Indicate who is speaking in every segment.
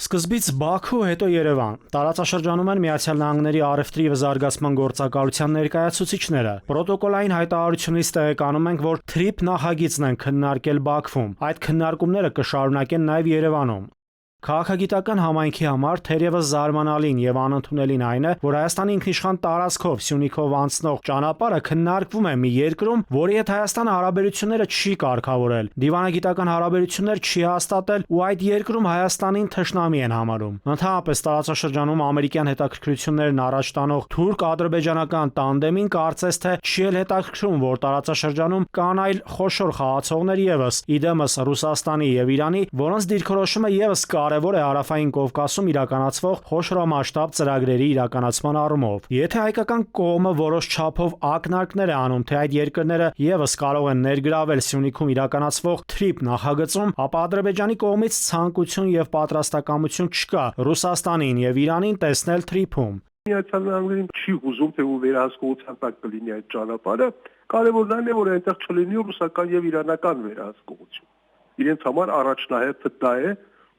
Speaker 1: Սկզբից Բաքու, հետո Երևան։ Տարածաշրջանում են Միացյալ Նահանգների առևտրի և զարգացման գործակալության ներկայացուցիչները։ Պրոտոկոլային հայտարարությունից տեղեկանում ենք, որ TRIP նախագիծն են քննարկել Բաքվում։ Այդ քննարկումները կշարունակեն նաև Երևանում։ Քաղաքագիտական համայնքի համար թերևս զարմանալին եւ անընդունելին այն է, որ Հայաստանի ինքնիշխան տարածքով Սյունիքով անցնող ճանապարհը քննարկվում է մի երկրում, որի հետ Հայաստանը հարաբերությունները չի կարգավորել, դիվանագիտական հարաբերություններ չի հաստատել ու այդ երկրում Հայաստանին թշնամի են համարում։ Ընդհանրապես տարածաշրջանում ամերիկյան հետաքրքրություններն առաջ տանող թուրք-ադրբեջանական տանդեմին կարծես թե չի էլ հետաքրքրում, որ տարածաշրջանում կան այլ խոշոր խաղացողներ եւս, իդեմս Ռուսաստանի եւ Իրանի, որոնց դիրքորոշումը եւս կարևոր է Հարավային Կովկասում իրականացվող խոշորամասշտաբ ծրագրերի իրականացման առումով։ Եթե հայկական կողմը որոշ չափով ակնարկներ է անում, թե այդ երկրները եւս կարող են ներգրավել Սյունիքում իրականացվող TRIP նախագծում, ապա Ադրբեջանի կողմից ցանկություն եւ պատրաստակամություն չկա Ռուսաստանին եւ Իրանին տեսնել TRIP-ում։
Speaker 2: Միացյալ Նահանգներին չի հուզում, թե ու վերահսկողության տակ կլինի այդ ճանապարհը, կարևորն այն է, որ այնտեղ չլինի ռուսական եւ իրանական վերահսկողություն։ Իրենց համար առաջնահերթը դա է,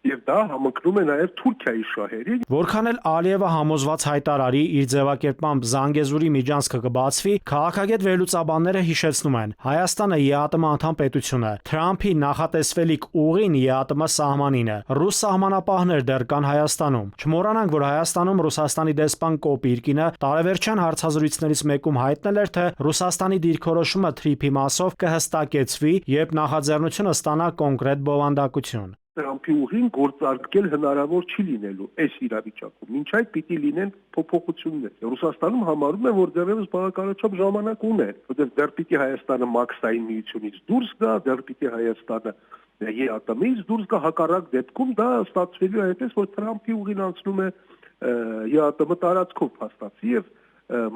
Speaker 2: եւ դա համընկնում է նաեւ Թուրքիայի շահերին։
Speaker 1: Որքան էլ Ալիևը համոզված հայտարարի իր ձևակերպմամբ Զանգեզուրի միջանցքը կբացվի, քաղաքագետ վերլուծաբանները հիշեցնում են. Հայաստանը ԵԱՏՄ անդամ պետություն է։ Թրամփի նախատեսվելիք ուղին ԵԱՏՄ սահմանին է։ Ռուս սահմանապահներ դեռ կան Հայաստանում։ Չմոռանանք, որ Հայաստանում Ռուսաստանի դեսպան Կոպիրկինը տարեվերջյան հարցազրույցներից մեկում հայտնել էր, թե Ռուսաստանի դիրքորոշումը TRIP-ի մասով կհստակեցվի, երբ նախաձեռնությունը ստանա կոնկրետ բովանդակություն։
Speaker 2: Թրամփի ուղին գործարկել հնարավոր չի լինելու այս իրավիճակում։ Մինչ այդ պիտի լինեն փոփոխություններ։ Ռուսաստանում համարում է, որ դեռևս բավականաչափ ժամանակ ունեն, որտեղ դեռ պիտի Հայաստանը մաքսային միությունից դուրս գա, դեռ պիտի Հայաստանը ԵԱՏՄ-ից դուրս գա, հակառակ դեպքում դա ստացվելու է այդպես, որ Թրամփի ուղին անցնում է ԵԱՏՄ տարածքով փաստացի եւ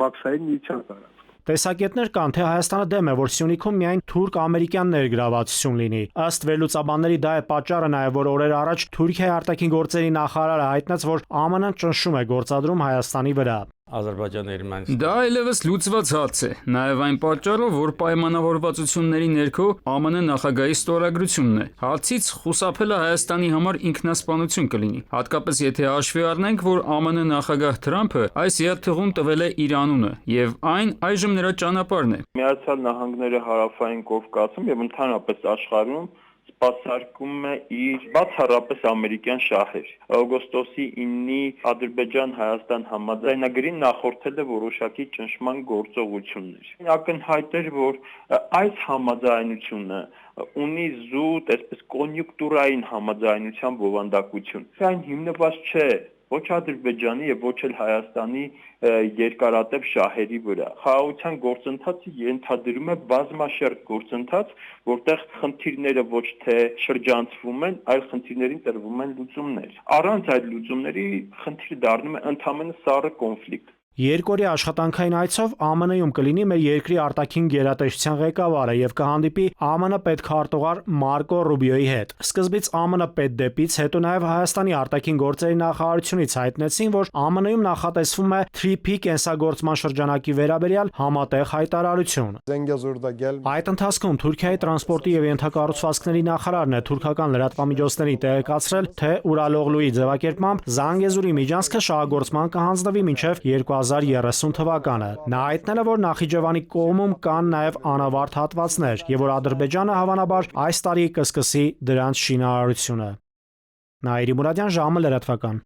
Speaker 2: մաքսային միության տարածքով։
Speaker 1: Տեսակետներ կան, թե Հայաստանը դեմ է, որ Սյունիքում միայն թուրք-ամերիկյան ներգրավվածություն լինի։ Ըստ վերլուծաբանների դա է պատճառը նաև, որ օրեր առաջ Թուրքիայի արտաքին գործերի նախարարը հայտնեց, որ ԱՄՆ-ն ճնշում է գործադրում Հայաստանի վրա։
Speaker 3: Դա այլևս լուծված հարց է, նաև այն պատճառով, որ պայմանավորվածությունների ներքո ԱՄՆ նախագահի ստորագրությունն է։ Հարցից խուսափելը Հայաստանի համար ինքնասպանություն կլինի, հատկապես եթե հաշվի առնենք, որ ԱՄՆ նախագահ Թրամփը այս երթուղում տվել է իր անունը, եւ այն այժմ նրա ճանապարհն է։
Speaker 4: Միացյալ Նահանգները Հարավային Կովկասում եւ ընդհանրապես աշխարհում սպասարկում է իր բացառապես ամերիկյան շահեր։ Օգոստոսի 9-ի Ադրբեջան-Հայաստան համաձայնագրին նախորդել է որոշակի ճնշման գործողություններ։ Ակնհայտ էր, որ այս համաձայնությունը ունի զուտ, այսպես կոնյուկտուրային համաձայնության բովանդակություն։ Այն հիմնված չէ ոչ Ադրբեջանի եւ ոչ էլ Հայաստանի երկարատև շահերի վրա։ Խաղաղության գործընթացը ենթադրում է բազմաշերտ գործընթաց, որտեղ խնդիրները ոչ թե շրջանցվում են, այլ խնդիրներին տրվում են լուծումներ։ Առանց այդ լուծումների խնդիրը դառնում է ընդհանրապես սառը կոնֆլիկտ։
Speaker 1: Երկօրյա աշխատանքային այցով ԱՄՆ-ում կլինի մեր երկրի արտաքին գերատեսչության ղեկավարը եւ կհանդիպի ԱՄՆ պետքարտուղար Մարկո Ռուբիոյի հետ։ Սկզբից ԱՄՆ պետդեպից, հետո նաեւ Հայաստանի արտաքին գործերի նախարարությունից հայտնեցին, որ ԱՄՆ-ում նախատեսվում է TRIP-ի կենսագործման շրջանակի վերաբերյալ համատեղ հայտարարություն։ Այդ ընթացքում Թուրքիայի տրանսպորտի եւ ենթակառուցվածքների նախարարն է թուրքական լրատվամիջոցներին տեղեկացրել, թե Ուրալօղլուի ձևակերպմամբ Զանգեզուրի միջանցքը շահագործման կհանձնվի մինչեւ 2030 թվականը։ Նա հայտնել է, որ Նախիջևանի կողմում կան նաև անավարտ հատվածներ եւ որ Ադրբեջանը հավանաբար այս տարի կսկսի դրանց շինարարությունը։ Նաիրի Մուրադյան, ժամը լրատվական։